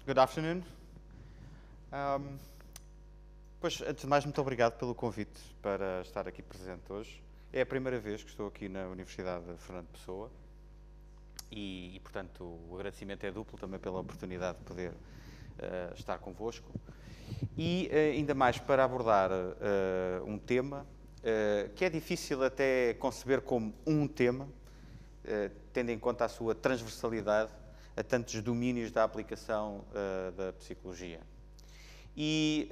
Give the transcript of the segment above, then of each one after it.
Good afternoon. Pois, antes de mais, muito obrigado pelo convite para estar aqui presente hoje. É a primeira vez que estou aqui na Universidade de Fernando Pessoa e, portanto, o agradecimento é duplo também pela oportunidade de poder estar convosco. E ainda mais para abordar um tema que é difícil até conceber como um tema, tendo em conta a sua transversalidade a tantos domínios da aplicação da psicologia. E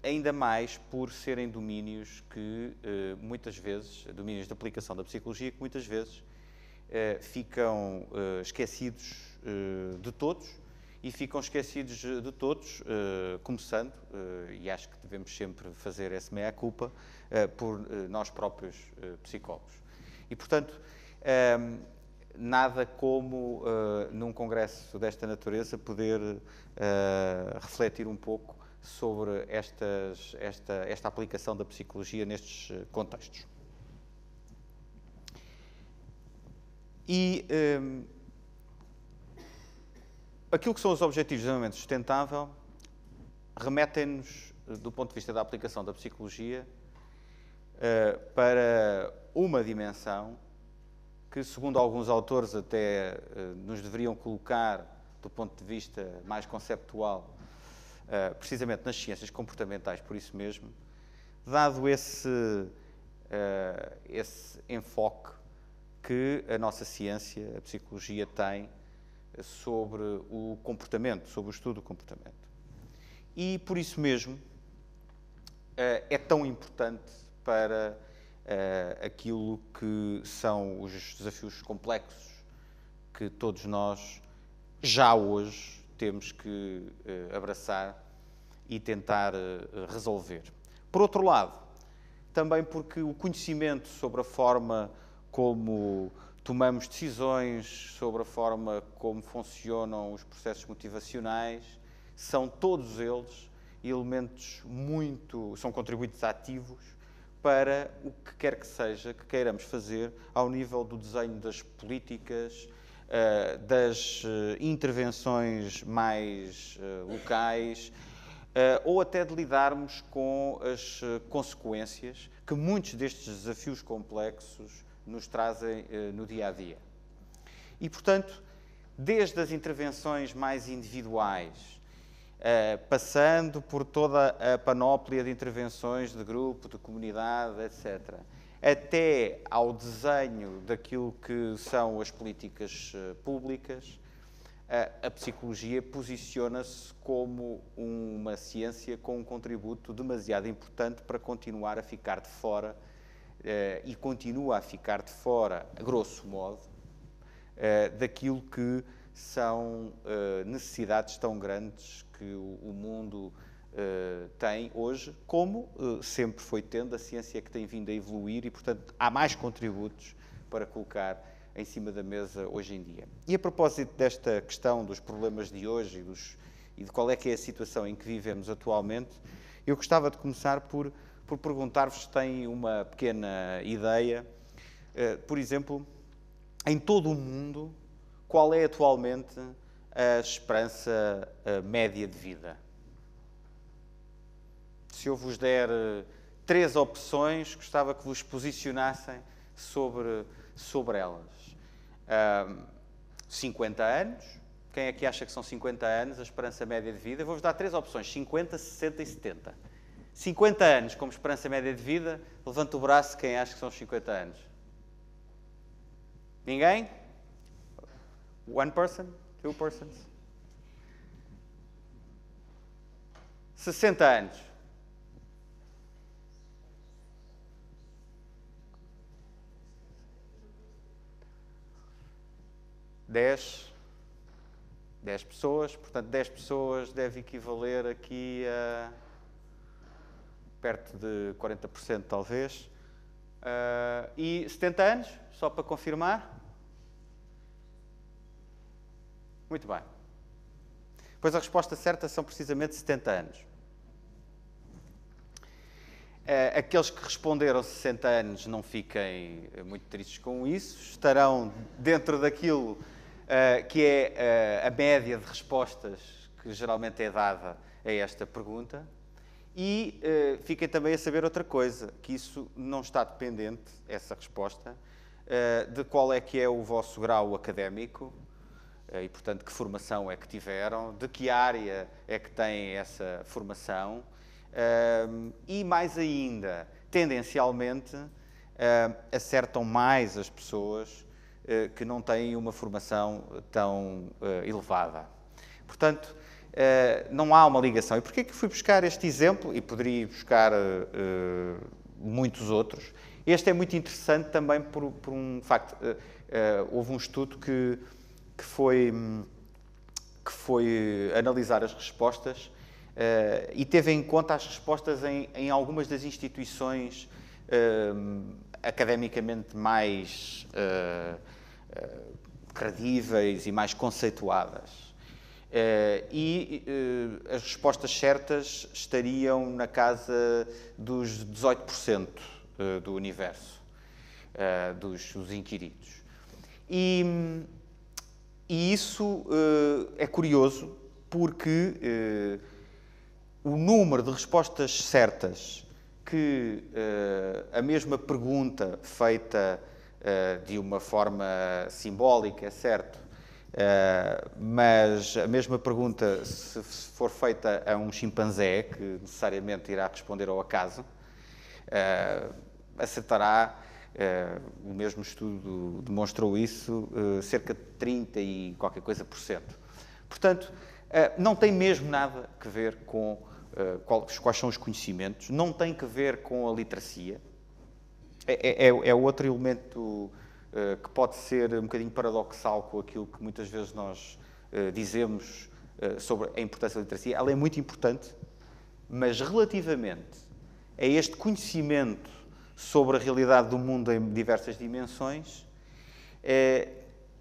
ainda mais por serem domínios que muitas vezes, domínios de aplicação da psicologia, que muitas vezes ficam esquecidos de todos e ficam esquecidos de todos, começando, e acho que devemos sempre fazer esse meia-culpa, por nós próprios psicólogos. E, portanto, nada como, num congresso desta natureza, poder refletir um pouco sobre esta aplicação da psicologia nestes contextos. E aquilo que são os Objetivos de Desenvolvimento Sustentável remetem-nos, do ponto de vista da aplicação da psicologia, para uma dimensão que, segundo alguns autores, até nos deveriam colocar, do ponto de vista mais conceptual, precisamente nas ciências comportamentais, por isso mesmo, dado esse enfoque que a nossa ciência, a psicologia, tem sobre o comportamento, sobre o estudo do comportamento. E, por isso mesmo, é tão importante para aquilo que são os desafios complexos que todos nós, já hoje, temos que abraçar e tentar resolver. Por outro lado, também porque o conhecimento sobre a forma como tomamos decisões, sobre a forma como funcionam os processos motivacionais, são todos eles elementos são contribuintes ativos para o que quer que seja que queiramos fazer ao nível do desenho das políticas, das intervenções mais locais, ou até de lidarmos com as consequências que muitos destes desafios complexos nos trazem no dia-a-dia. E, portanto, desde as intervenções mais individuais, passando por toda a panóplia de intervenções de grupo, de comunidade, etc., até ao desenho daquilo que são as políticas públicas, a psicologia posiciona-se como uma ciência com um contributo demasiado importante para continuar a ficar de fora, e continua a ficar de fora, a grosso modo, daquilo que são necessidades tão grandes que o mundo tem hoje, como sempre foi tendo, a ciência é que tem vindo a evoluir e, portanto, há mais contributos para colocar em cima da mesa hoje em dia. E a propósito desta questão dos problemas de hoje e de qual é que é a situação em que vivemos atualmente, eu gostava de começar por perguntar-vos se têm uma pequena ideia, por exemplo, em todo o mundo, qual é atualmente a esperança média de vida? Se eu vos der 3 opções, gostava que vos posicionassem sobre elas. 50 anos. Quem é que acha que são 50 anos a esperança média de vida? Eu vou-vos dar 3 opções, 50, 60 e 70. 50 anos como esperança média de vida, levanta o braço quem acha que são os 50 anos. Ninguém? One person? Two persons? 60 anos. Dez pessoas, portanto 10 pessoas deve equivaler aqui a perto de 40% talvez. E 70 anos, só para confirmar? Muito bem. Pois a resposta certa são precisamente 70 anos. Aqueles que responderam 60 anos não fiquem muito tristes com isso, estarão dentro daquilo que é a média de respostas que geralmente é dada a esta pergunta. E fiquem também a saber outra coisa, que isso não está dependente, essa resposta, de qual é que é o vosso grau académico e, portanto, que formação é que tiveram, de que área é que têm essa formação e, mais ainda, tendencialmente, acertam mais as pessoas que não têm uma formação tão elevada. Portanto, não há uma ligação. E porquê que fui buscar este exemplo? E poderia ir buscar muitos outros. Este é muito interessante também por um facto. Houve um estudo que foi analisar as respostas e teve em conta as respostas em algumas das instituições academicamente mais credíveis e mais conceituadas. As respostas certas estariam na casa dos 18% do universo dos inquiridos. E isso é curioso porque o número de respostas certas que a mesma pergunta feita de uma forma simbólica, é certo, mas a mesma pergunta, se for feita a um chimpanzé, que necessariamente irá responder ao acaso, acertará, o mesmo estudo demonstrou isso, cerca de 30 e qualquer coisa por cento. Portanto, não tem mesmo nada a ver com quais são os conhecimentos, não tem que ver com a literacia. É outro elemento que pode ser um bocadinho paradoxal com aquilo que muitas vezes nós dizemos sobre a importância da literacia. Ela é muito importante, mas relativamente a este conhecimento sobre a realidade do mundo em diversas dimensões,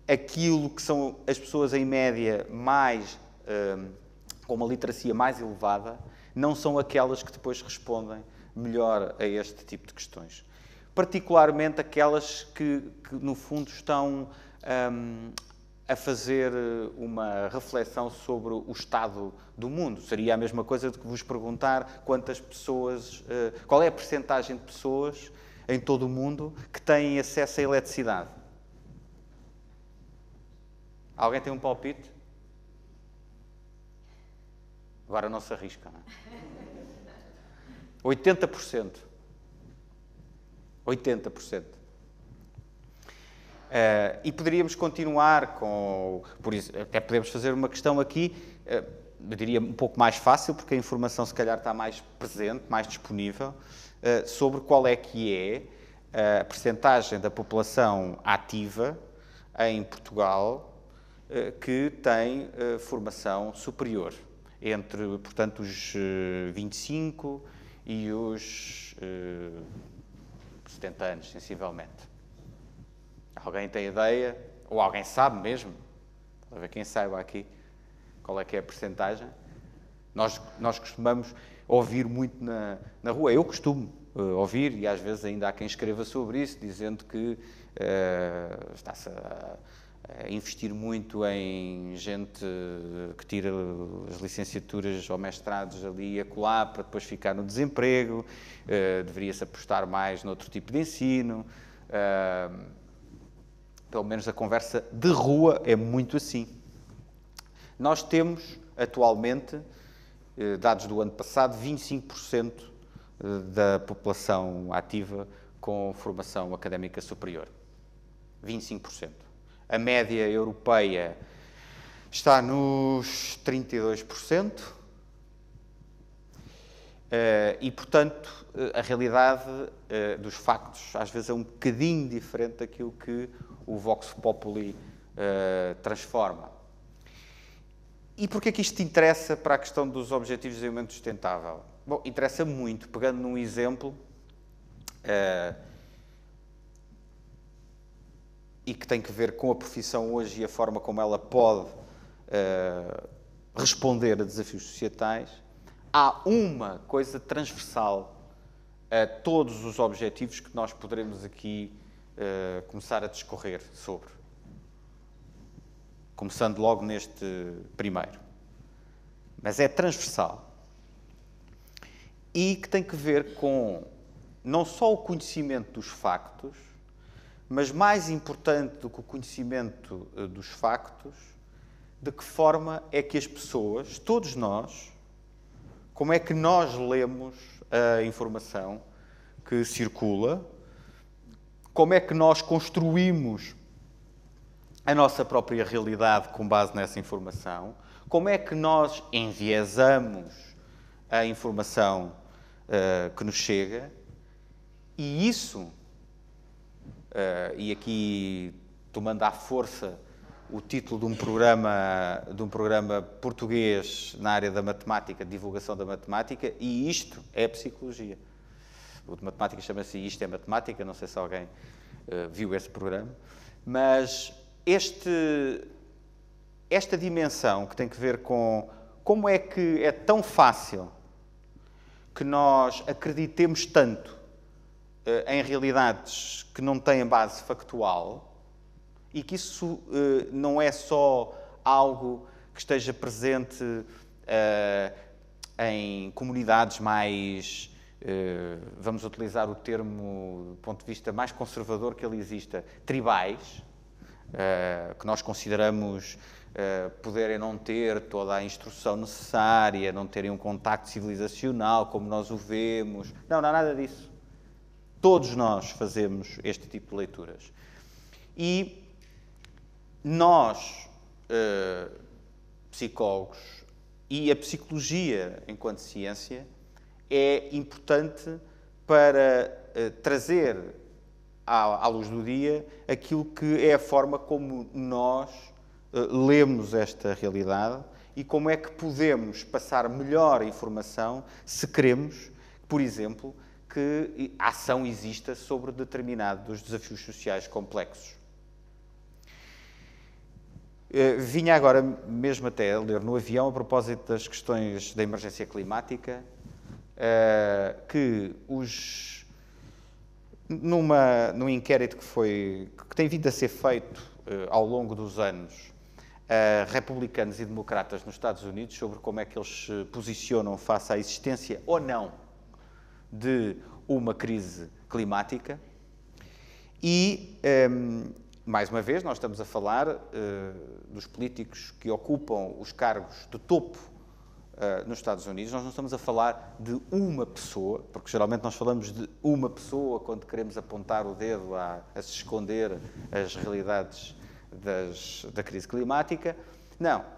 aquilo que são as pessoas em média mais com uma literacia mais elevada, não são aquelas que depois respondem melhor a este tipo de questões. Particularmente aquelas que no fundo, estão a fazer uma reflexão sobre o estado do mundo. Seria a mesma coisa de que vos perguntar quantas pessoas, qual é a percentagem de pessoas em todo o mundo que têm acesso à eletricidade. Alguém tem um palpite? Agora não se arrisca, não é? 80%. 80%. E poderíamos continuar com... Por isso, até podemos fazer uma questão aqui, eu diria um pouco mais fácil, porque a informação se calhar está mais presente, mais disponível, sobre qual é que é a percentagem da população ativa em Portugal que tem formação superior, entre, portanto, os 25 e os 70 anos, sensivelmente. Alguém tem ideia? Ou alguém sabe mesmo? Para ver quem saiba aqui qual é que é a percentagem. Nós costumamos ouvir muito na rua. Eu costumo ouvir, e às vezes ainda há quem escreva sobre isso, dizendo que está-se a investir muito em gente que tira as licenciaturas ou mestrados ali e acolá para depois ficar no desemprego, deveria-se apostar mais noutro tipo de ensino. Pelo menos a conversa de rua é muito assim. Nós temos, atualmente, dados do ano passado, 25% da população ativa com formação académica superior. 25%. A média europeia está nos 32%. E, portanto, a realidade dos factos às vezes é um bocadinho diferente daquilo que o Vox Populi transforma. E porquê que isto interessa para a questão dos Objetivos de Desenvolvimento Sustentável? Bom, interessa muito, pegando num exemplo e que tem que ver com a profissão hoje e a forma como ela pode responder a desafios societais. Há uma coisa transversal a todos os objetivos que nós poderemos aqui começar a discorrer sobre. Começando logo neste primeiro. mas é transversal e que tem que ver com não só o conhecimento dos factos, mas mais importante do que o conhecimento dos factos, de que forma é que as pessoas, todos nós, como é que nós lemos a informação que circula, como é que nós construímos a nossa própria realidade com base nessa informação, como é que nós enviesamos a informação que nos chega, e isso, e aqui tomando à força o título de um programa português na área da matemática, de divulgação da matemática, e isto é a psicologia. O de matemática chama-se Isto é Matemática, não sei se alguém viu esse programa, mas esta dimensão que tem que ver com como é que é tão fácil que nós acreditemos tanto em realidades que não têm base factual e que isso não é só algo que esteja presente em comunidades mais, vamos utilizar o termo do ponto de vista mais conservador que ele exista, tribais, que nós consideramos poderem não ter toda a instrução necessária, não terem um contacto civilizacional como nós o vemos. Não há nada disso. Todos nós fazemos este tipo de leituras. E nós, psicólogos, e a psicologia enquanto ciência, é importante para trazer à luz do dia aquilo que é a forma como nós lemos esta realidade e como é que podemos passar melhor a informação se queremos, por exemplo, que a ação exista sobre determinados desafios sociais complexos. Vinha agora mesmo até a ler no avião, a propósito das questões da emergência climática, que num inquérito que tem vindo a ser feito ao longo dos anos, republicanos e democratas nos Estados Unidos, sobre como é que eles se posicionam face à existência ou não de uma crise climática. E, mais uma vez, nós estamos a falar dos políticos que ocupam os cargos de topo nos Estados Unidos. Nós não estamos a falar de uma pessoa, porque geralmente nós falamos de uma pessoa quando queremos apontar o dedo a se esconder as realidades da crise climática. Não.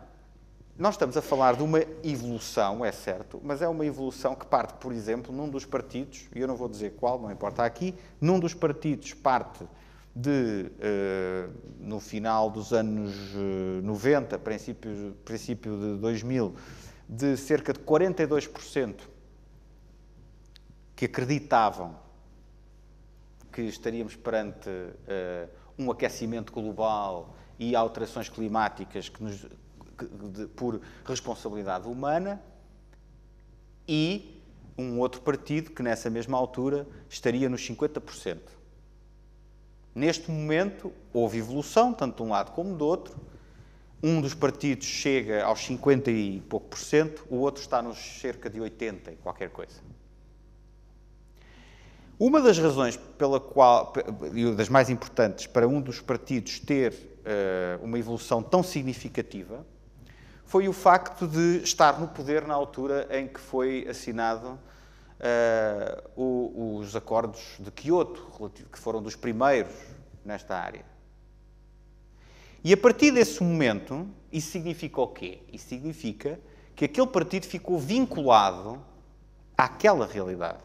Nós estamos a falar de uma evolução, é certo, mas é uma evolução que parte, por exemplo, num dos partidos, e eu não vou dizer qual, não importa aqui, num dos partidos parte no final dos anos 90, princípio de 2000, de cerca de 42% que acreditavam que estaríamos perante um aquecimento global e alterações climáticas por responsabilidade humana, e um outro partido que nessa mesma altura estaria nos 50%. Neste momento houve evolução, tanto de um lado como do outro. Um dos partidos chega aos 50 e pouco por cento, o outro está nos cerca de 80 e qualquer coisa. Uma das razões pela qual, e das mais importantes, para um dos partidos ter uma evolução tão significativa, foi o facto de estar no poder na altura em que foi assinado os acordos de Kyoto, que foram dos primeiros nesta área. E a partir desse momento, isso significa o quê? Isso significa que aquele partido ficou vinculado àquela realidade.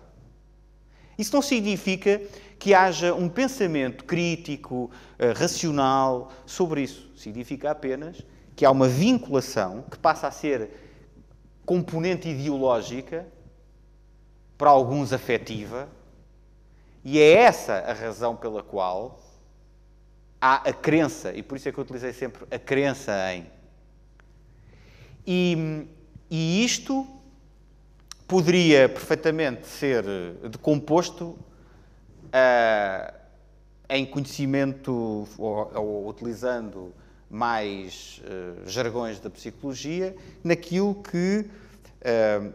Isso não significa que haja um pensamento crítico, racional sobre isso. Significa apenas que há uma vinculação que passa a ser componente ideológica, para alguns afetiva, e é essa a razão pela qual há a crença, e por isso é que eu utilizei sempre a crença em. E isto poderia perfeitamente ser decomposto em conhecimento, ou utilizando mais jargões da psicologia, naquilo que,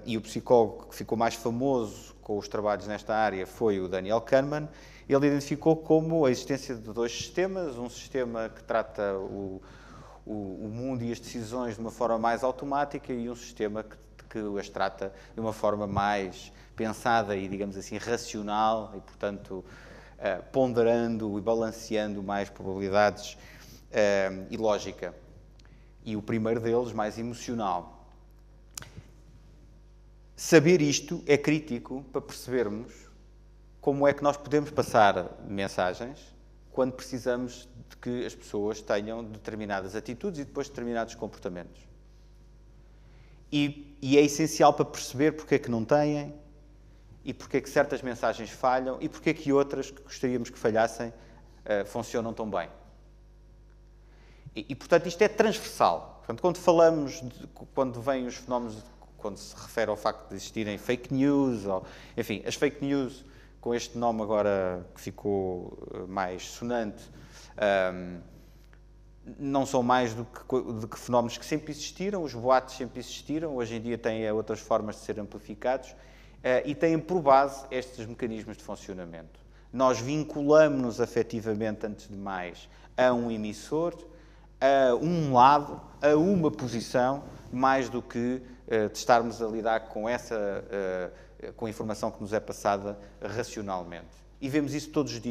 e o psicólogo que ficou mais famoso com os trabalhos nesta área foi o Daniel Kahneman. Ele identificou como a existência de dois sistemas, um sistema que trata o mundo e as decisões de uma forma mais automática e um sistema que as trata de uma forma mais pensada e, digamos assim, racional e, portanto, ponderando e balanceando mais probabilidades e lógica. E o primeiro deles, mais emocional. Saber isto é crítico para percebermos como é que nós podemos passar mensagens quando precisamos de que as pessoas tenham determinadas atitudes e depois determinados comportamentos. E é essencial para perceber porque é que não têm e porque é que certas mensagens falham e porque é que outras que gostaríamos que falhassem funcionam tão bem. E, portanto, isto é transversal. Portanto, quando falamos, quando vêm os fenómenos, quando se refere ao facto de existirem fake news, ou, enfim, as fake news, com este nome agora que ficou mais sonante, não são mais do que fenómenos que sempre existiram, os boatos sempre existiram, hoje em dia têm outras formas de ser amplificados e têm por base estes mecanismos de funcionamento. Nós vinculamos-nos afetivamente, antes de mais, a um emissor, a um lado, a uma posição, mais do que de estarmos a lidar com com a informação que nos é passada racionalmente. E vemos isso todos os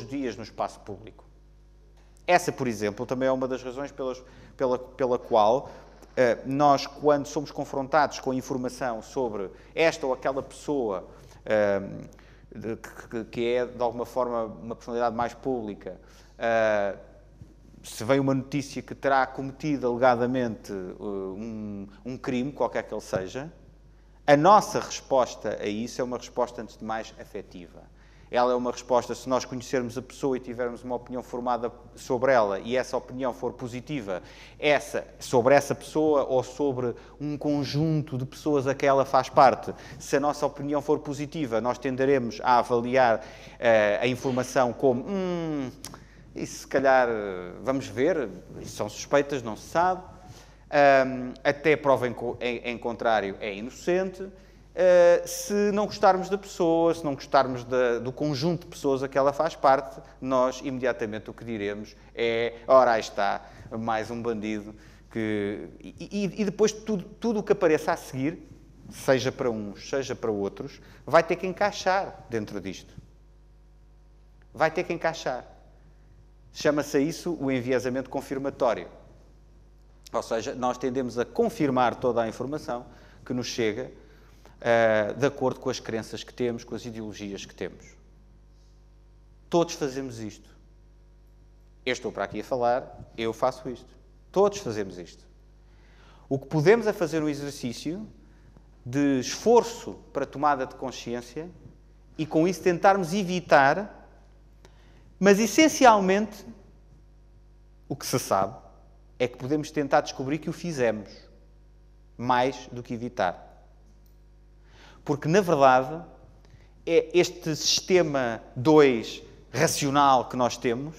dias no espaço público. Essa, por exemplo, também é uma das razões pela qual nós, quando somos confrontados com a informação sobre esta ou aquela pessoa que é, de alguma forma, uma personalidade mais pública, se vem uma notícia que terá cometido alegadamente um crime, qualquer que ele seja, a nossa resposta a isso é uma resposta, antes de mais, afetiva. Ela é uma resposta, se nós conhecermos a pessoa e tivermos uma opinião formada sobre ela e essa opinião for positiva, sobre essa pessoa ou sobre um conjunto de pessoas a que ela faz parte, se a nossa opinião for positiva, nós tenderemos a avaliar a informação como isso se calhar, vamos ver, isso são suspeitas, não se sabe, até prova em contrário é inocente. Se não gostarmos da pessoa, se não gostarmos do conjunto de pessoas a que ela faz parte, nós imediatamente o que diremos é: ora, aí está, mais um bandido. E depois tudo o que apareça a seguir, seja para uns, seja para outros, vai ter que encaixar dentro disto. Vai ter que encaixar. Chama-se a isso o enviesamento confirmatório. Ou seja, nós tendemos a confirmar toda a informação que nos chega de acordo com as crenças que temos, com as ideologias que temos. Todos fazemos isto. Eu estou para aqui a falar, eu faço isto. Todos fazemos isto. O que podemos é fazer um exercício de esforço para tomada de consciência e, com isso, tentarmos evitar. Mas, essencialmente, o que se sabe é que podemos tentar descobrir que o fizemos, mais do que evitar. Porque, na verdade, este sistema 2 racional que nós temos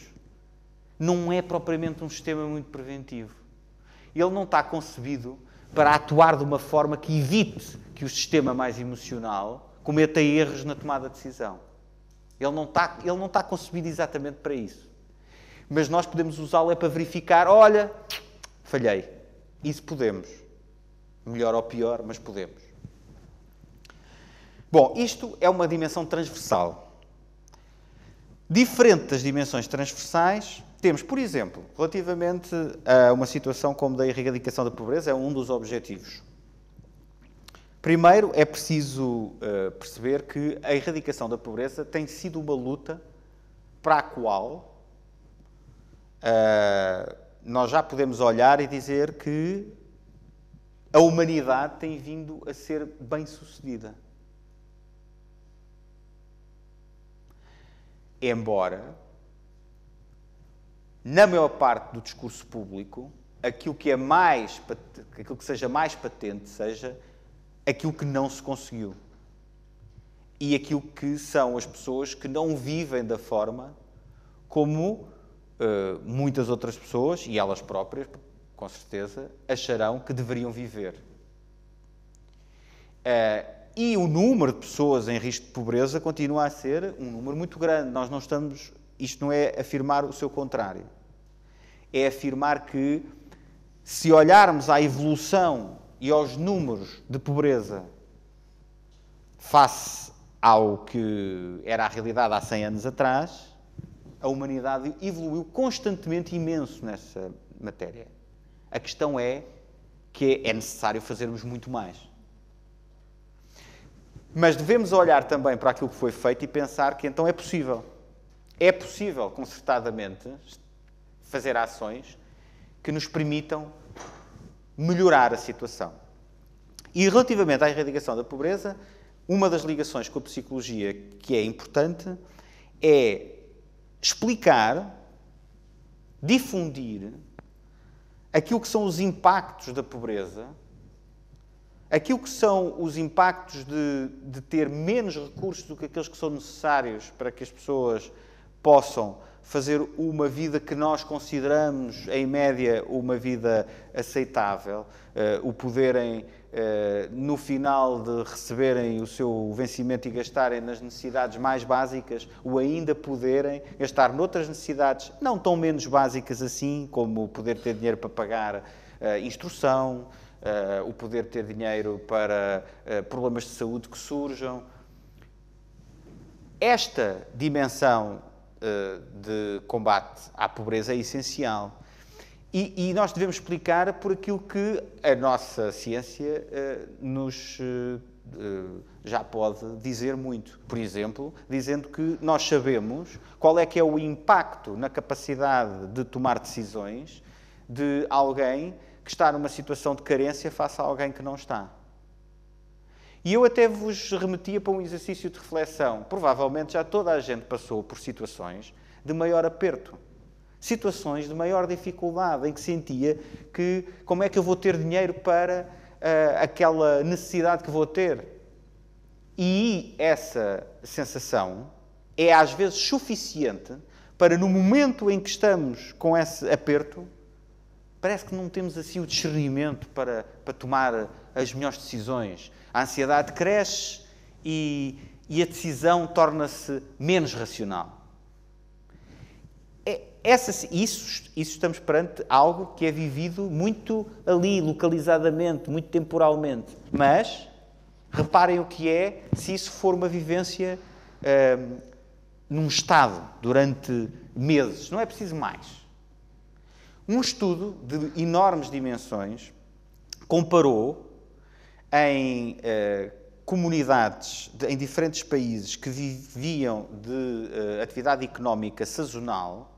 não é propriamente um sistema muito preventivo. Ele não está concebido para atuar de uma forma que evite que o sistema mais emocional cometa erros na tomada de decisão. Ele não está concebido exatamente para isso. Mas nós podemos usá-lo para verificar: olha, falhei. Isso podemos. Melhor ou pior, mas podemos. Bom, isto é uma dimensão transversal. Diferente das dimensões transversais, temos, por exemplo, relativamente a uma situação como da erradicação da pobreza, é um dos objetivos. Primeiro, é preciso perceber que a erradicação da pobreza tem sido uma luta para a qual nós já podemos olhar e dizer que a humanidade tem vindo a ser bem-sucedida. Embora, na maior parte do discurso público, aquilo que seja mais patente seja aquilo que não se conseguiu. E aquilo que são as pessoas que não vivem da forma como muitas outras pessoas, e elas próprias, com certeza, acharão que deveriam viver. E o número de pessoas em risco de pobreza continua a ser um número muito grande. Nós não estamos... Isto não é afirmar o seu contrário. É afirmar que, se olharmos à evolução e aos números de pobreza face ao que era a realidade há 100 anos atrás, a humanidade evoluiu constantemente imenso nessa matéria. A questão é que é necessário fazermos muito mais. Mas devemos olhar também para aquilo que foi feito e pensar que então é possível. É possível, concertadamente, fazer ações que nos permitam melhorar a situação. E relativamente à erradicação da pobreza, uma das ligações com a psicologia que é importante é explicar, difundir aquilo que são os impactos da pobreza, aquilo que são os impactos de ter menos recursos do que aqueles que são necessários para que as pessoas possam fazer uma vida que nós consideramos, em média, uma vida aceitável, o poderem, no final de receberem o seu vencimento e gastarem nas necessidades mais básicas, o ainda poderem gastar noutras necessidades não tão menos básicas assim, como o poder ter dinheiro para pagar instrução, o poder ter dinheiro para problemas de saúde que surjam. Esta dimensão de combate à pobreza é essencial. E nós devemos explicar por aquilo que a nossa ciência já pode dizer muito. Por exemplo, dizendo que nós sabemos qual é que é o impacto na capacidade de tomar decisões de alguém que está numa situação de carência face a alguém que não está. E eu até vos remetia para um exercício de reflexão. Provavelmente já toda a gente passou por situações de maior aperto. Situações de maior dificuldade, em que sentia que como é que eu vou ter dinheiro para aquela necessidade que vou ter. E essa sensação é às vezes suficiente para, no momento em que estamos com esse aperto, parece que não temos assim o discernimento para tomar as melhores decisões. A ansiedade cresce e a decisão torna-se menos racional. Isso estamos perante algo que é vivido muito ali, localizadamente, muito temporalmente. Mas, reparem o que é se isso for uma vivência num estado durante meses. Não é preciso mais. Um estudo de enormes dimensões comparou em comunidades em diferentes países que viviam de atividade económica sazonal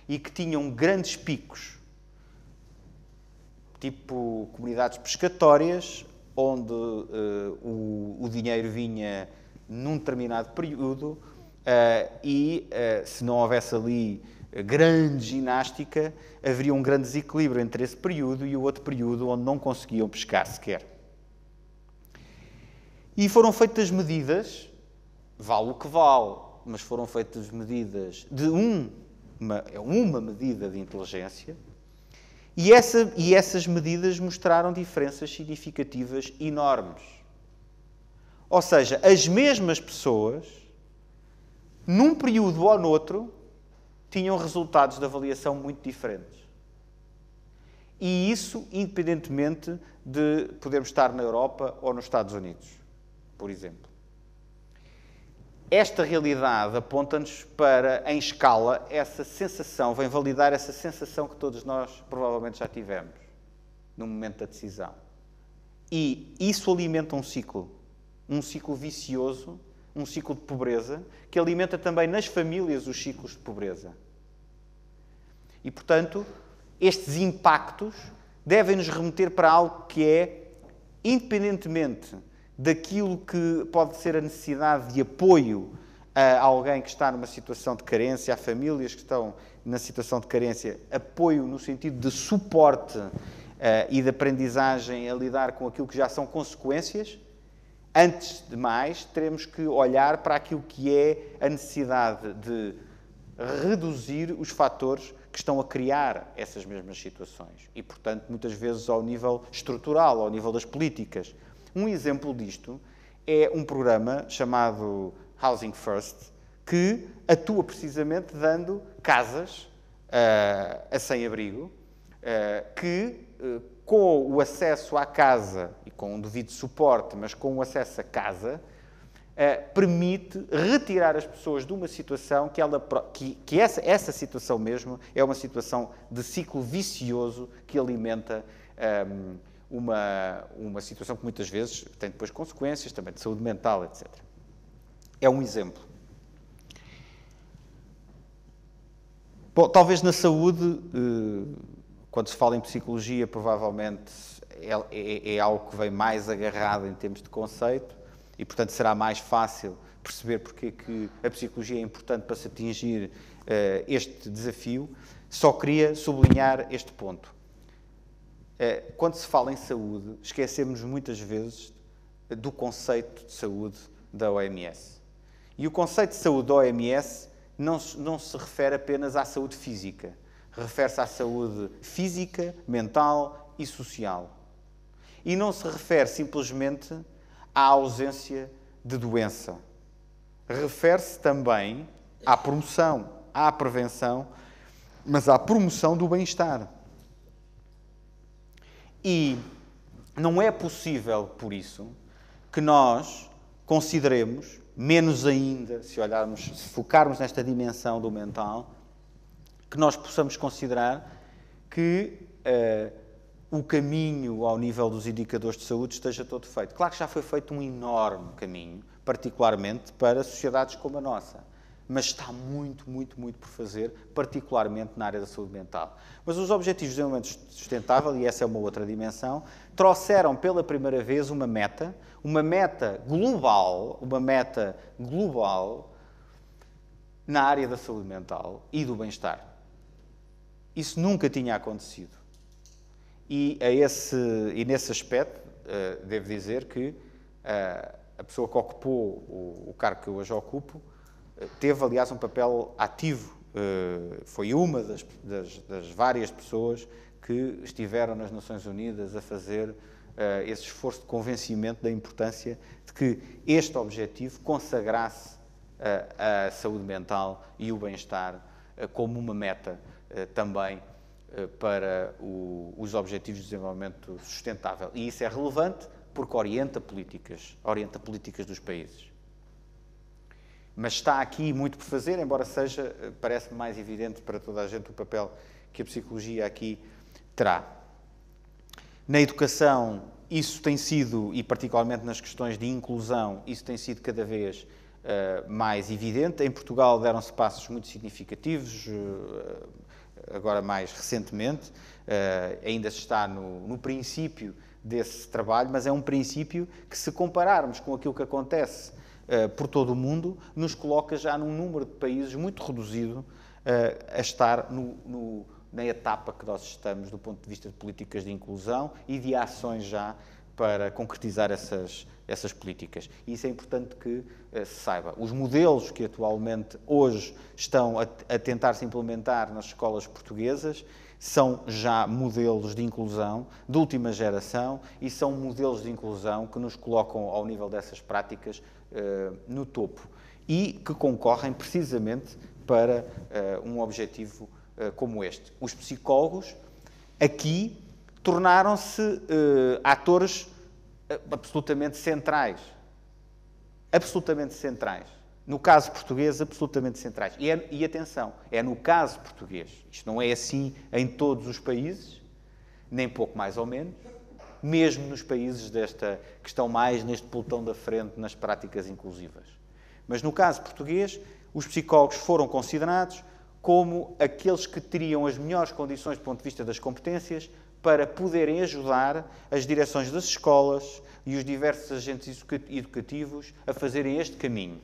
e que tinham grandes picos, tipo comunidades pescatórias, onde o dinheiro vinha num determinado período e se não houvesse ali grande ginástica, haveria um grande desequilíbrio entre esse período e o outro período onde não conseguiam pescar sequer. E foram feitas medidas, vale o que vale, mas foram feitas medidas de uma medida de inteligência, e essas medidas mostraram diferenças significativas enormes. Ou seja, as mesmas pessoas, num período ou noutro, tinham resultados de avaliação muito diferentes. E isso independentemente de podermos estar na Europa ou nos Estados Unidos, por exemplo. Esta realidade aponta-nos para, em escala, essa sensação, vem validar essa sensação que todos nós provavelmente já tivemos no momento da decisão. E isso alimenta um ciclo vicioso, um ciclo de pobreza, que alimenta também nas famílias os ciclos de pobreza. E, portanto, estes impactos devem nos remeter para algo que é, independentemente daquilo que pode ser a necessidade de apoio a alguém que está numa situação de carência, a famílias que estão na situação de carência, apoio no sentido de suporte e de aprendizagem a lidar com aquilo que já são consequências. Antes de mais, teremos que olhar para aquilo que é a necessidade de reduzir os fatores que estão a criar essas mesmas situações e, portanto, muitas vezes ao nível estrutural, ao nível das políticas. Um exemplo disto é um programa chamado Housing First, que atua precisamente dando casas a sem-abrigo, que, com o acesso à casa, e com um devido suporte, mas com o acesso à casa, permite retirar as pessoas de uma situação que essa situação mesmo é uma situação de ciclo vicioso que alimenta uma situação que muitas vezes tem depois consequências também de saúde mental, etc. É um exemplo. Bom, talvez na saúde, quando se fala em psicologia, provavelmente é algo que vem mais agarrado em termos de conceito e, portanto, será mais fácil perceber porque é que a psicologia é importante para se atingir este desafio. Só queria sublinhar este ponto. Quando se fala em saúde, esquecemos muitas vezes do conceito de saúde da OMS. E o conceito de saúde da OMS não se refere apenas à saúde física. Refere-se à saúde física, mental e social. E não se refere simplesmente à ausência de doença. Refere-se também à promoção, à prevenção, mas à promoção do bem-estar. E não é possível, por isso, que nós consideremos, menos ainda, se focarmos nesta dimensão do mental, que nós possamos considerar que o caminho ao nível dos indicadores de saúde esteja todo feito. Claro que já foi feito um enorme caminho, particularmente para sociedades como a nossa. Mas está muito, muito, muito por fazer, particularmente na área da saúde mental. Mas os Objetivos de Desenvolvimento Sustentável, e essa é uma outra dimensão, trouxeram pela primeira vez uma meta global na área da saúde mental e do bem-estar. Isso nunca tinha acontecido. E nesse aspecto, devo dizer que a pessoa que ocupou o cargo que eu hoje ocupo teve, aliás, um papel ativo. Foi uma das várias pessoas que estiveram nas Nações Unidas a fazer esse esforço de convencimento da importância de que este objetivo consagrasse a saúde mental e o bem-estar como uma meta também para os Objetivos de Desenvolvimento Sustentável. E isso é relevante porque orienta políticas dos países. Mas está aqui muito por fazer, embora parece-me mais evidente para toda a gente o papel que a psicologia aqui terá. Na educação, isso tem sido, e particularmente nas questões de inclusão, isso tem sido cada vez mais evidente. Em Portugal deram-se passos muito significativos, agora mais recentemente. Ainda se está no princípio desse trabalho, mas é um princípio que, se compararmos com aquilo que acontece por todo o mundo, nos coloca já num número de países muito reduzido a estar na etapa que nós estamos do ponto de vista de políticas de inclusão e de ações já para concretizar essas políticas. E isso é importante que se saiba. Os modelos que atualmente hoje estão a tentar se implementar nas escolas portuguesas são já modelos de inclusão de última geração e são modelos de inclusão que nos colocam ao nível dessas práticas no topo e que concorrem precisamente para um objetivo como este. Os psicólogos aqui tornaram-se atores absolutamente centrais. Absolutamente centrais. No caso português, absolutamente centrais. E atenção, é no caso português. Isto não é assim em todos os países, nem pouco mais ou menos, mesmo nos países que estão mais neste pelotão da frente nas práticas inclusivas. Mas no caso português, os psicólogos foram considerados como aqueles que teriam as melhores condições do ponto de vista das competências para poderem ajudar as direções das escolas e os diversos agentes educativos a fazerem este caminho.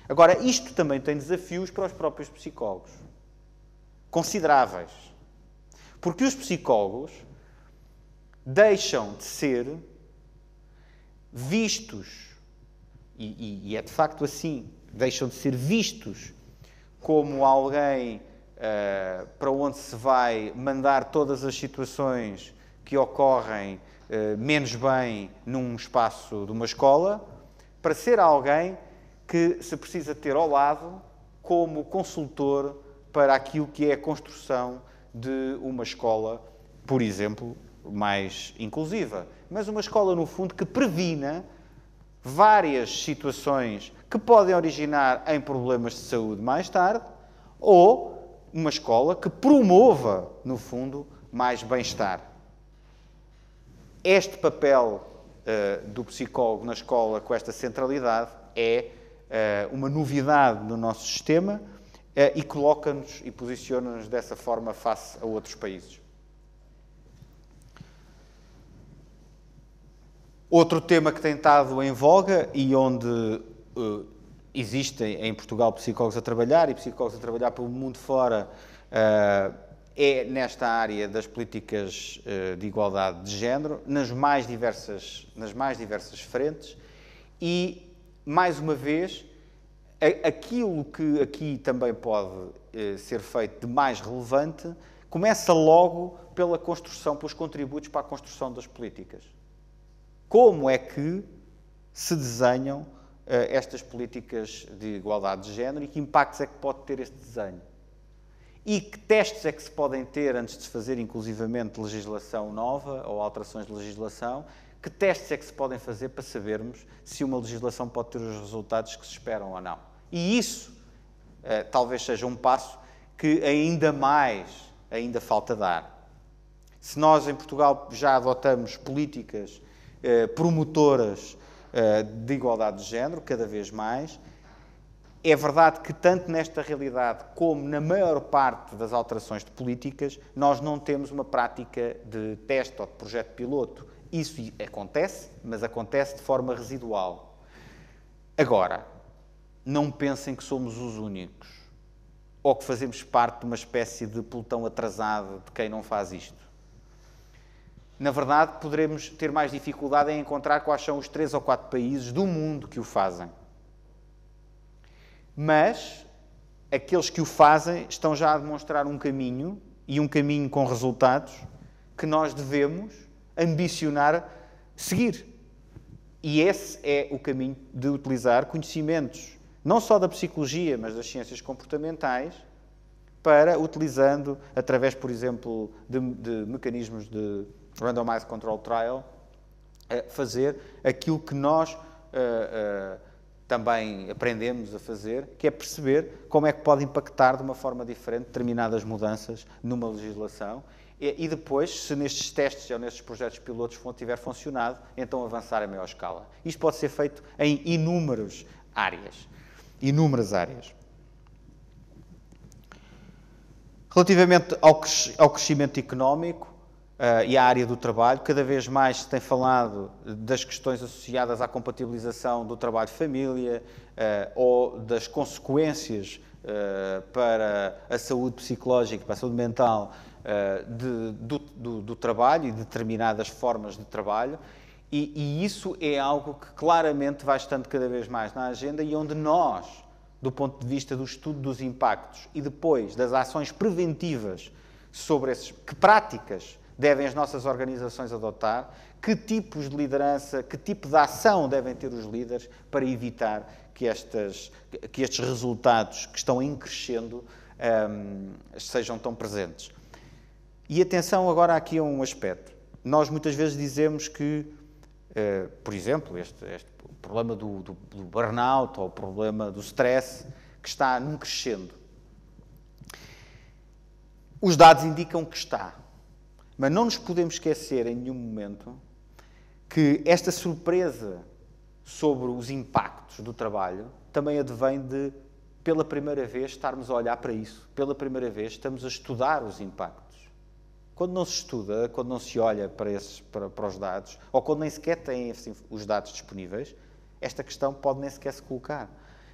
Agora, isto também tem desafios para os próprios psicólogos, consideráveis. Porque os psicólogos deixam de ser vistos, e é de facto assim, deixam de ser vistos como alguém para onde se vai mandar todas as situações que ocorrem menos bem num espaço de uma escola, para ser alguém que se precisa ter ao lado como consultor para aquilo que é a construção de uma escola, por exemplo, mais inclusiva. Mas uma escola, no fundo, que previna várias situações que podem originar em problemas de saúde mais tarde, ou uma escola que promova, no fundo, mais bem-estar. Este papel do psicólogo na escola com esta centralidade é uma novidade no nosso sistema e coloca-nos e posiciona-nos dessa forma face a outros países. Outro tema que tem estado em voga e onde existem em Portugal psicólogos a trabalhar e psicólogos a trabalhar pelo mundo fora é nesta área das políticas de igualdade de género, nas mais diversas frentes e, mais uma vez, aquilo que aqui também pode ser feito de mais relevante começa logo pela construção, pelos contributos para a construção das políticas. Como é que se desenham estas políticas de igualdade de género e que impactos é que pode ter este desenho? E que testes é que se podem ter antes de se fazer, inclusivamente, legislação nova ou alterações de legislação? Que testes é que se podem fazer para sabermos se uma legislação pode ter os resultados que se esperam ou não? E isso talvez seja um passo que ainda falta dar. Se nós, em Portugal, já adotamos políticas promotoras de igualdade de género, cada vez mais, é verdade que tanto nesta realidade como na maior parte das alterações de políticas, nós não temos uma prática de teste ou de projeto piloto. Isso acontece, mas acontece de forma residual. Agora, não pensem que somos os únicos, ou que fazemos parte de uma espécie de pelotão atrasado de quem não faz isto. Na verdade, poderemos ter mais dificuldade em encontrar quais são os 3 ou 4 países do mundo que o fazem. Mas aqueles que o fazem estão já a demonstrar um caminho, e um caminho com resultados, que nós devemos ambicionar seguir. E esse é o caminho de utilizar conhecimentos, não só da psicologia, mas das ciências comportamentais, para, utilizando, através, por exemplo, de mecanismos de Randomized Control Trial, fazer aquilo que nós também aprendemos a fazer, que é perceber como é que pode impactar de uma forma diferente determinadas mudanças numa legislação e depois, se nestes testes ou nestes projetos pilotos tiver funcionado, então avançar a maior escala. Isto pode ser feito em inúmeras áreas. Relativamente ao crescimento económico e à área do trabalho, cada vez mais se tem falado das questões associadas à compatibilização do trabalho-família ou das consequências para a saúde psicológica, para a saúde mental do trabalho e de determinadas formas de trabalho. E isso é algo que claramente vai estando cada vez mais na agenda e onde nós, do ponto de vista do estudo dos impactos e depois das ações preventivas sobre que práticas devem as nossas organizações adotar, que tipos de liderança, que tipo de ação devem ter os líderes para evitar que estes resultados que estão em crescendo sejam tão presentes. E atenção agora aqui a um aspecto. Nós muitas vezes dizemos que, por exemplo, este problema do burnout ou o problema do stress que está num crescendo. Os dados indicam que está. Mas não nos podemos esquecer em nenhum momento que esta surpresa sobre os impactos do trabalho também advém de, pela primeira vez, estarmos a olhar para isso. Pela primeira vez, estamos a estudar os impactos. Quando não se estuda, quando não se olha para os dados, ou quando nem sequer tem assim, os dados disponíveis, esta questão pode nem sequer se colocar.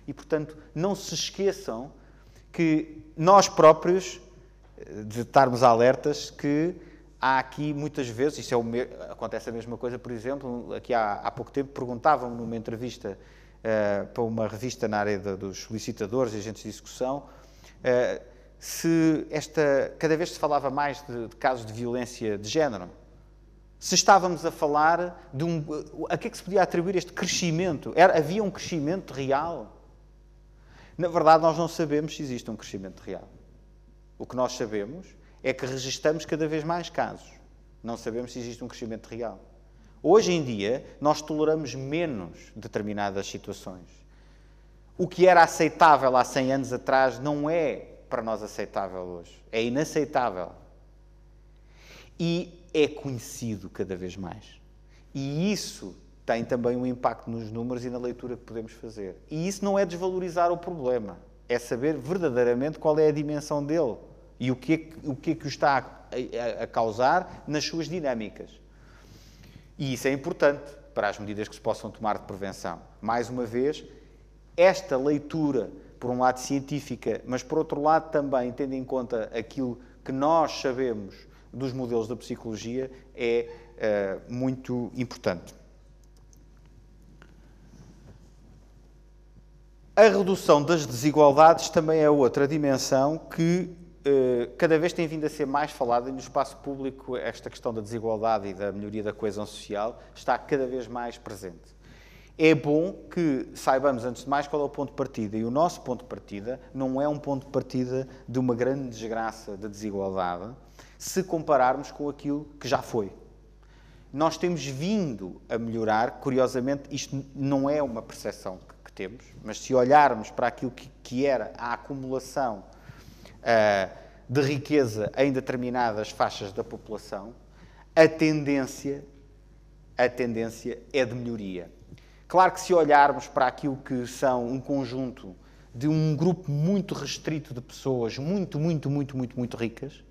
E, portanto, não se esqueçam que nós próprios, de estarmos alertas, que há aqui muitas vezes, acontece a mesma coisa, por exemplo, aqui há pouco tempo perguntavam-me numa entrevista para uma revista na área dos solicitadores e agentes de execução, cada vez se falava mais de casos de violência de género, se estávamos a falar a que é que se podia atribuir este crescimento? Havia um crescimento real? Na verdade, nós não sabemos se existe um crescimento real. O que nós sabemos é que registramos cada vez mais casos. Não sabemos se existe um crescimento real. Hoje em dia, nós toleramos menos determinadas situações. O que era aceitável há 100 anos atrás não é para nós aceitável hoje. É inaceitável. E é conhecido cada vez mais. E isso tem também um impacto nos números e na leitura que podemos fazer. E isso não é desvalorizar o problema. É saber verdadeiramente qual é a dimensão dele e o que é que o está a causar nas suas dinâmicas. E isso é importante para as medidas que se possam tomar de prevenção. Mais uma vez, esta leitura, por um lado científica, mas por outro lado também tendo em conta aquilo que nós sabemos dos modelos da psicologia, é muito importante. A redução das desigualdades também é outra dimensão que cada vez tem vindo a ser mais falada e no espaço público esta questão da desigualdade e da melhoria da coesão social está cada vez mais presente. É bom que saibamos, antes de mais, qual é o ponto de partida. E o nosso ponto de partida não é um ponto de partida de uma grande desgraça de desigualdade, se compararmos com aquilo que já foi. Nós temos vindo a melhorar, curiosamente, isto não é uma percepção que temos, mas se olharmos para aquilo que era a acumulação de riqueza em determinadas faixas da população, a tendência é de melhoria. Claro que se olharmos para aquilo que são um conjunto de um grupo muito restrito de pessoas muito ricas,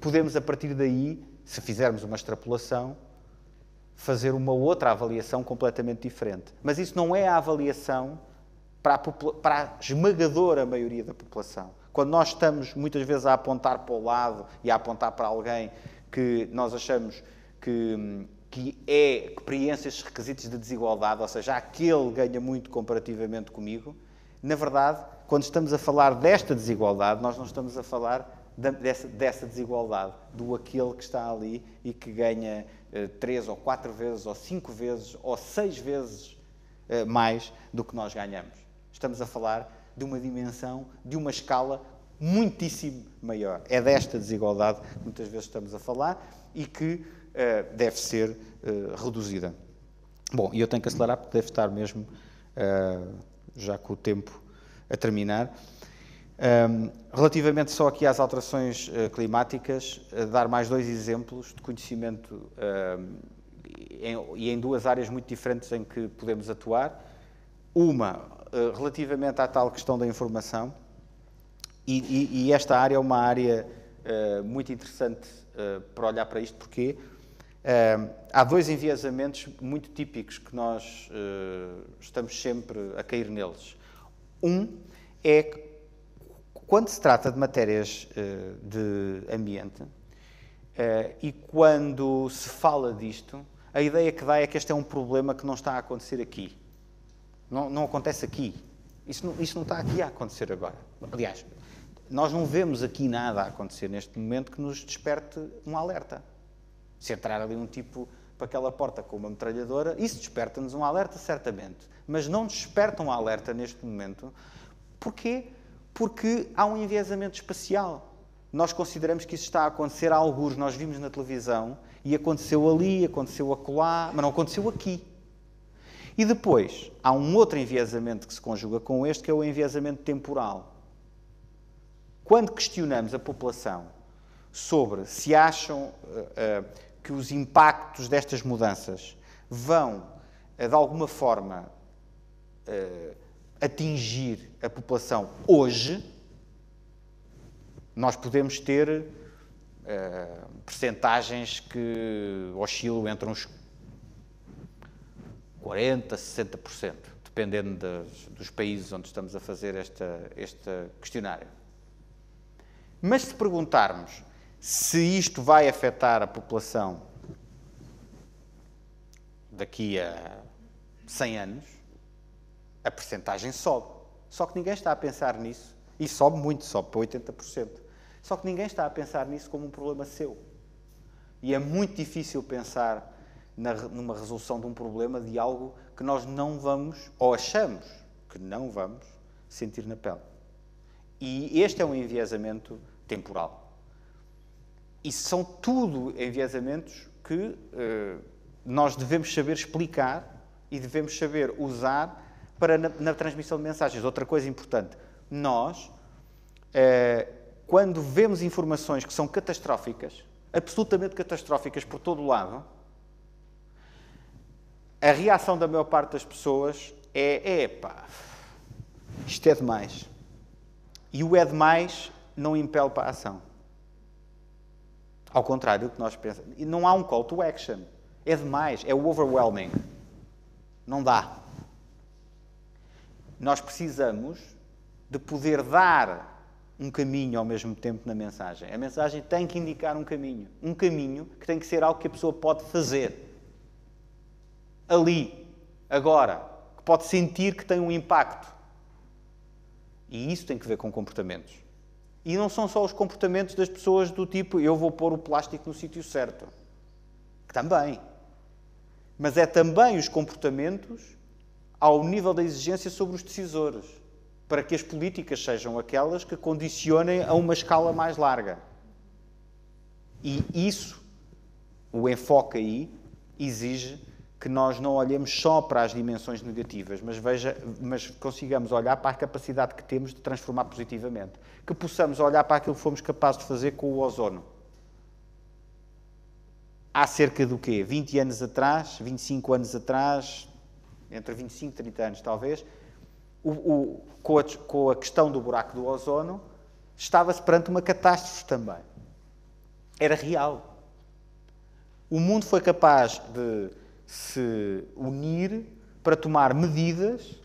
podemos, a partir daí, se fizermos uma extrapolação, fazer uma outra avaliação completamente diferente. Mas isso não é a avaliação para a esmagadora maioria da população. Quando nós estamos, muitas vezes, a apontar para o lado e a apontar para alguém que nós achamos que preenche esses requisitos de desigualdade, ou seja, aquele ganha muito comparativamente comigo, na verdade, quando estamos a falar desta desigualdade, nós não estamos a falar dessa desigualdade, do aquele que está ali e que ganha 3 ou 4 vezes, ou 5 vezes, ou 6 vezes mais do que nós ganhamos. Estamos a falar de uma dimensão, de uma escala muitíssimo maior. É desta desigualdade que muitas vezes estamos a falar e que deve ser reduzida. Bom, e eu tenho que acelerar porque deve estar mesmo já com o tempo a terminar. Relativamente só aqui às alterações climáticas, dar mais 2 exemplos de conhecimento e em 2 áreas muito diferentes em que podemos atuar. Uma, relativamente à tal questão da informação, e esta área é uma área muito interessante para olhar para isto, porque há 2 enviesamentos muito típicos que nós estamos sempre a cair neles. Um é que, quando se trata de matérias de ambiente e quando se fala disto, a ideia que dá é que este é um problema que não está a acontecer aqui. Não acontece aqui. Isso não está aqui a acontecer agora. Aliás, nós não vemos aqui nada a acontecer neste momento que nos desperte um alerta. Se entrar ali um tipo para aquela porta com uma metralhadora, isso desperta-nos um alerta, certamente. Mas não nos desperta um alerta neste momento. Porquê? Porque há um enviesamento espacial. Nós consideramos que isso está a acontecer a algures. Nós vimos na televisão e aconteceu ali, aconteceu acolá, mas não aconteceu aqui. E depois, há um outro enviesamento que se conjuga com este, que é o enviesamento temporal. Quando questionamos a população sobre se acham que os impactos destas mudanças vão, de alguma forma, atingir a população hoje, nós podemos ter percentagens que oscilam entre uns 40% a 60%, dependendo dos países onde estamos a fazer este questionário. Mas se perguntarmos se isto vai afetar a população daqui a 100 anos, a percentagem sobe. Só que ninguém está a pensar nisso e sobe muito, sobe para 80%. Só que ninguém está a pensar nisso como um problema seu. E é muito difícil pensar numa resolução de um problema de algo que nós não vamos, ou achamos que não vamos, sentir na pele. E este é um enviesamento temporal. E são tudo enviesamentos que nós devemos saber explicar e devemos saber usar para na transmissão de mensagens. Outra coisa importante, nós, quando vemos informações que são catastróficas, absolutamente catastróficas por todo o lado, a reação da maior parte das pessoas é epá, isto é demais. E o é demais não impele para a ação. Ao contrário do que nós pensamos. E não há um call to action. É demais, é o overwhelming. Não dá. Nós precisamos de poder dar um caminho ao mesmo tempo na mensagem. A mensagem tem que indicar um caminho. Um caminho que tem que ser algo que a pessoa pode fazer. Ali, agora, que pode sentir que tem um impacto. E isso tem que ver com comportamentos. E não são só os comportamentos das pessoas do tipo eu vou pôr o plástico no sítio certo. Que também. Mas é também os comportamentos ao nível da exigência sobre os decisores. Para que as políticas sejam aquelas que condicionem a uma escala mais larga. E isso, o enfoque aí, exige que nós não olhemos só para as dimensões negativas, mas consigamos olhar para a capacidade que temos de transformar positivamente. Que possamos olhar para aquilo que fomos capazes de fazer com o ozono. Há cerca do quê? 20 anos atrás, 25 anos atrás, entre 25 e 30 anos talvez, com a questão do buraco do ozono, estava-se perante uma catástrofe também. Era real. O mundo foi capaz de se unir para tomar medidas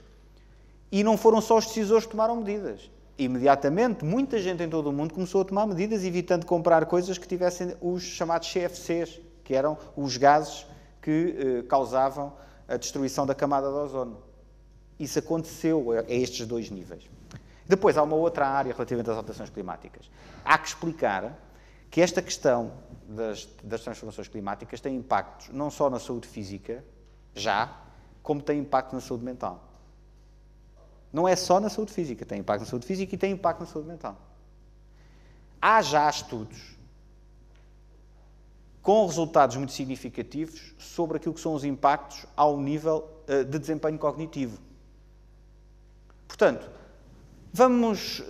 e não foram só os decisores que tomaram medidas. Imediatamente, muita gente em todo o mundo começou a tomar medidas, evitando comprar coisas que tivessem os chamados CFCs, que eram os gases que causavam a destruição da camada de ozono. Isso aconteceu a estes dois níveis. Depois, há uma outra área relativamente às alterações climáticas. Há que explicar que esta questão das transformações climáticas tem impactos não só na saúde física, como tem impacto na saúde mental. Não é só na saúde física, tem impacto na saúde física e tem impacto na saúde mental. Há já estudos com resultados muito significativos sobre aquilo que são os impactos ao nível de desempenho cognitivo. Portanto, vamos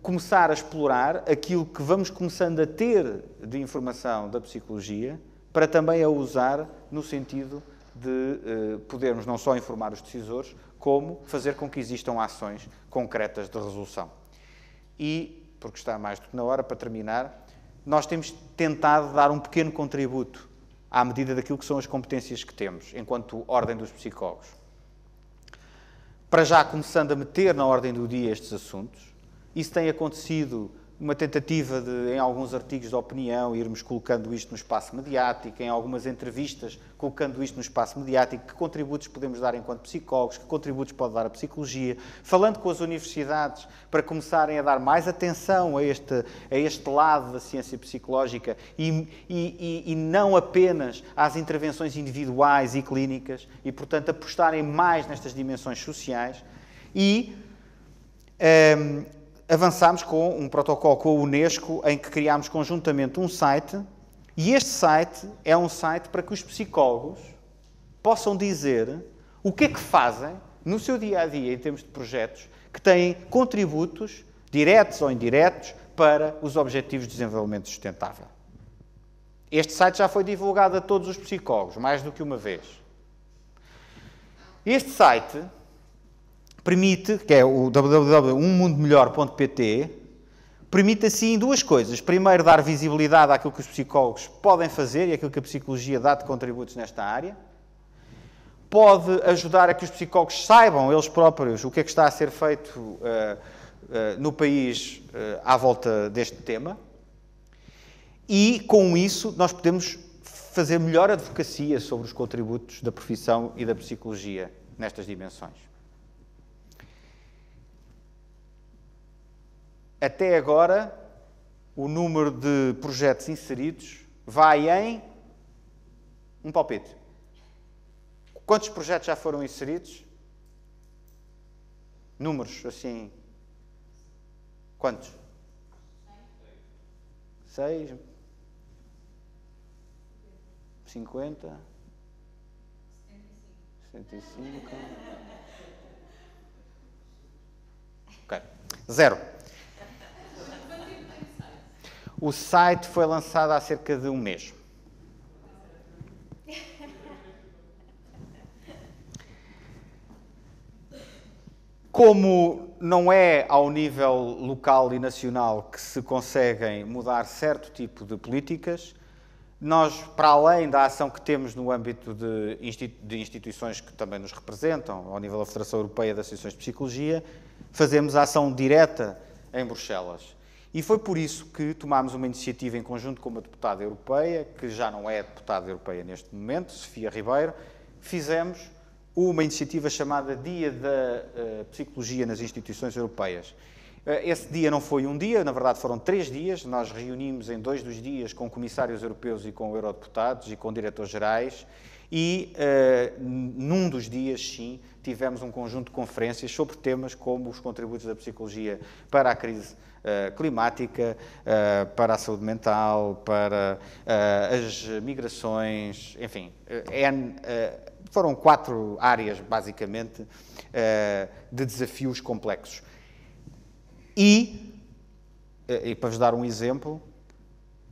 começar a explorar aquilo que vamos começando a ter de informação da psicologia para também a usar no sentido de podermos não só informar os decisores, como fazer com que existam ações concretas de resolução. E, porque está mais do que na hora, para terminar, nós temos tentado dar um pequeno contributo à medida daquilo que são as competências que temos, enquanto ordem dos psicólogos. Para já começando a meter na ordem do dia estes assuntos, isso tem acontecido uma tentativa de, em alguns artigos de opinião, irmos colocando isto no espaço mediático, em algumas entrevistas, colocando isto no espaço mediático, que contributos podemos dar enquanto psicólogos, que contributos pode dar a psicologia, falando com as universidades para começarem a dar mais atenção a este lado da ciência psicológica e não apenas às intervenções individuais e clínicas e, portanto, apostarem mais nestas dimensões sociais e avançámos com um protocolo com a Unesco em que criámos conjuntamente um site e este site é um site para que os psicólogos possam dizer o que é que fazem no seu dia-a-dia em termos de projetos que têm contributos, diretos ou indiretos, para os Objetivos de Desenvolvimento Sustentável. Este site já foi divulgado a todos os psicólogos, mais do que uma vez. Este site permite, que é o www.ummundomelhor.pt, permite assim duas coisas. Primeiro, dar visibilidade àquilo que os psicólogos podem fazer e àquilo que a psicologia dá de contributos nesta área. Pode ajudar a que os psicólogos saibam, eles próprios, o que é que está a ser feito no país à volta deste tema. E, com isso, nós podemos fazer melhor advocacia sobre os contributos da profissão e da psicologia nestas dimensões. Até agora, o número de projetos inseridos vai em um palpite. Quantos projetos já foram inseridos? Números, assim. Quantos? 6? 50? 75? Ok. 0. O site foi lançado há cerca de um mês. Como não é ao nível local e nacional que se conseguem mudar certo tipo de políticas, nós, para além da ação que temos no âmbito de instituições que também nos representam, ao nível da Federação Europeia das Associações de Psicologia, fazemos a ação direta em Bruxelas. E foi por isso que tomámos uma iniciativa em conjunto com uma deputada europeia, que já não é deputada europeia neste momento, Sofia Ribeiro, fizemos uma iniciativa chamada Dia da Psicologia nas Instituições Europeias. Esse dia não foi um dia, na verdade foram 3 dias. Nós reunimos em 2 dos dias com comissários europeus e com eurodeputados e com diretores-gerais e num dos dias, sim, tivemos um conjunto de conferências sobre temas como os contributos da psicologia para a crise climática, para a saúde mental, para as migrações, enfim, foram 4 áreas, basicamente, de desafios complexos. E para vos dar um exemplo,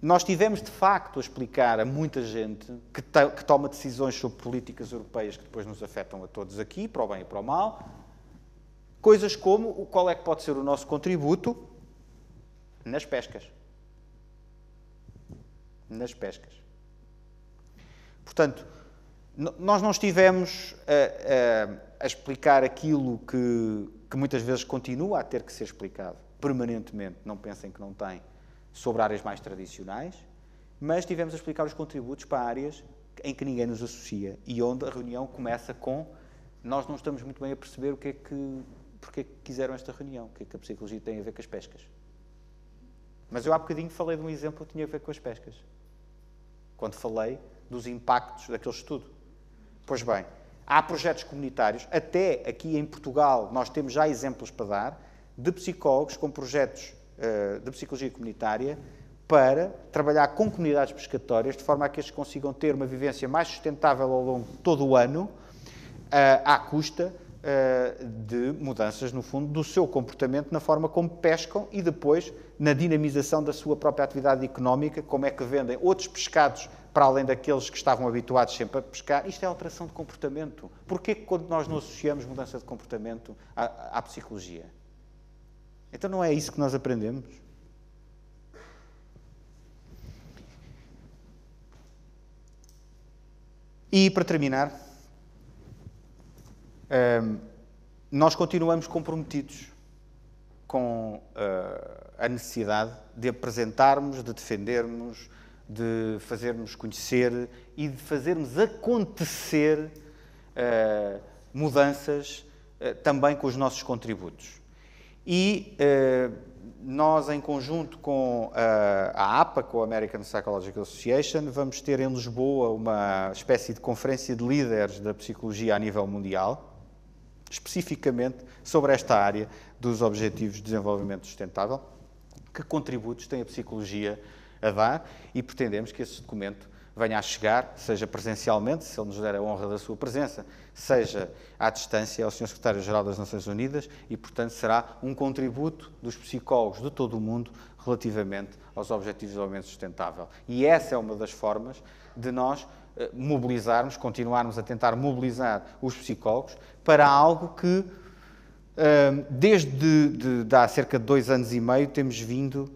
nós tivemos, de facto, a explicar a muita gente que toma decisões sobre políticas europeias que depois nos afetam a todos aqui, para o bem e para o mal, coisas como qual é que pode ser o nosso contributo nas pescas. Nas pescas. Portanto, nós não estivemos a explicar aquilo que muitas vezes continua a ter que ser explicado permanentemente, não pensem que não tem, sobre áreas mais tradicionais, mas estivemos a explicar os contributos para áreas em que ninguém nos associa e onde a reunião começa com nós não estamos muito bem a perceber porque é que quiseram esta reunião, o que é que a psicologia tem a ver com as pescas. Mas eu há bocadinho falei de um exemplo que tinha a ver com as pescas, quando falei dos impactos daquele estudo. Pois bem, há projetos comunitários, até aqui em Portugal nós temos já exemplos para dar, de psicólogos com projetos de psicologia comunitária para trabalhar com comunidades pescatórias de forma a que estes consigam ter uma vivência mais sustentável ao longo de todo o ano, à custa de mudanças, no fundo, do seu comportamento na forma como pescam e depois na dinamização da sua própria atividade económica, como é que vendem outros pescados para além daqueles que estavam habituados sempre a pescar. Isto é alteração de comportamento. Porquê que quando nós não associamos mudança de comportamento à psicologia? Então não é isso que nós aprendemos? E, para terminar, nós continuamos comprometidos com a necessidade de apresentarmos, de defendermos, de fazermos conhecer e de fazermos acontecer mudanças também com os nossos contributos. E nós, em conjunto com a APA, com a American Psychological Association, vamos ter em Lisboa uma espécie de conferência de líderes da psicologia a nível mundial, especificamente sobre esta área dos Objetivos de Desenvolvimento Sustentável, que contributos tem a psicologia a dar, e pretendemos que esse documento venha a chegar, seja presencialmente, se ele nos der a honra da sua presença, seja à distância ao Sr. Secretário-Geral das Nações Unidas e, portanto, será um contributo dos psicólogos de todo o mundo relativamente aos Objetivos de Desenvolvimento Sustentável. E essa é uma das formas de nós mobilizarmos, continuarmos a tentar mobilizar os psicólogos para algo que, desde há cerca de 2 anos e meio, temos vindo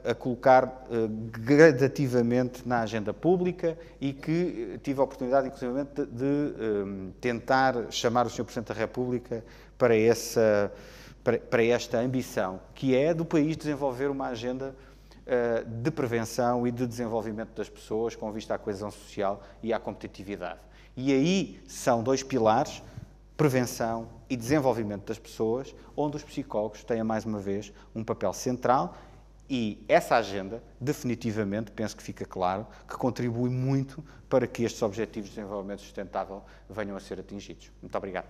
a colocar gradativamente na agenda pública e que tive a oportunidade, inclusive, de tentar chamar o Sr. Presidente da República para esta ambição, que é do país desenvolver uma agenda de prevenção e de desenvolvimento das pessoas com vista à coesão social e à competitividade. E aí são 2 pilares, prevenção e desenvolvimento das pessoas, onde os psicólogos têm, mais uma vez, um papel central E essa agenda, definitivamente, penso que fica claro, que contribui muito para que estes Objetivos de Desenvolvimento Sustentável venham a ser atingidos. Muito obrigado.